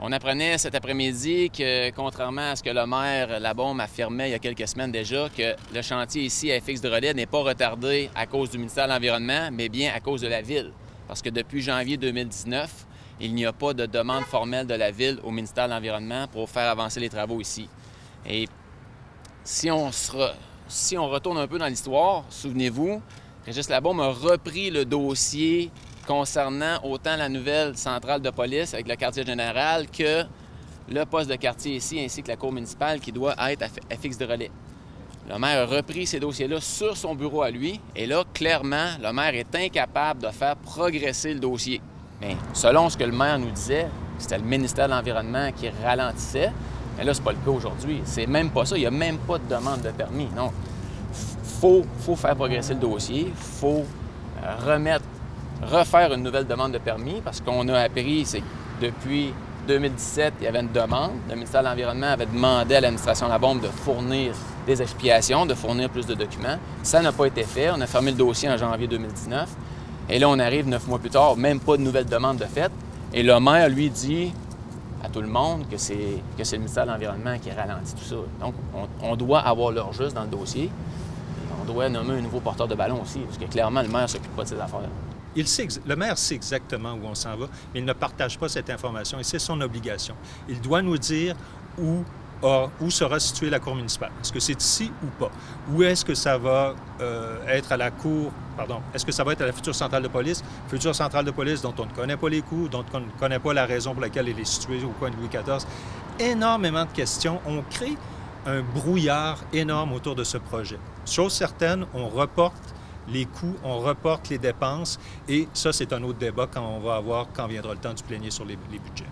On apprenait cet après-midi que, contrairement à ce que le maire Labaume affirmait il y a quelques semaines déjà, que le chantier ici à FX-Drolet n'est pas retardé à cause du ministère de l'Environnement, mais bien à cause de la Ville. Parce que depuis janvier 2019, il n'y a pas de demande formelle de la Ville au ministère de l'Environnement pour faire avancer les travaux ici. Et si on retourne un peu dans l'histoire, souvenez-vous, Régis Labaume a repris le dossier concernant autant la nouvelle centrale de police avec le quartier général que le poste de quartier ici, ainsi que la cour municipale qui doit être à FX-Drolet. Le maire a repris ces dossiers-là sur son bureau à lui, et là, clairement, le maire est incapable de faire progresser le dossier. Mais selon ce que le maire nous disait, c'était le ministère de l'Environnement qui ralentissait, mais là, c'est pas le cas aujourd'hui. C'est même pas ça, il n'y a même pas de demande de permis. Non, faut faire progresser le dossier, il faut refaire une nouvelle demande de permis, parce qu'on a appris, c'est que depuis 2017, il y avait une demande. Le ministère de l'Environnement avait demandé à l'administration Labaume de fournir des explications, de fournir plus de documents. Ça n'a pas été fait. On a fermé le dossier en janvier 2019. Et là, on arrive 9 mois plus tard, même pas de nouvelle demande de fait. Et le maire, lui, dit à tout le monde que c'est le ministère de l'Environnement qui ralentit tout ça. Donc, on doit avoir l'heure juste dans le dossier. Et on doit nommer un nouveau porteur de ballon aussi, parce que clairement, le maire ne s'occupe pas de ses affaires. Le maire sait exactement où on s'en va, mais il ne partage pas cette information et c'est son obligation. Il doit nous dire où sera située la cour municipale. Est-ce que c'est ici ou pas? Où est-ce que ça va être à la cour, pardon, est-ce que ça va être à la future centrale de police? Future centrale de police dont on ne connaît pas les coûts, dont on ne connaît pas la raison pour laquelle elle est située au coin de Louis XIV. Énormément de questions. On crée un brouillard énorme autour de ce projet. Chose certaine, on reporte les coûts, on reporte les dépenses et ça, c'est un autre débat quand viendra le temps du plénier sur les budgets.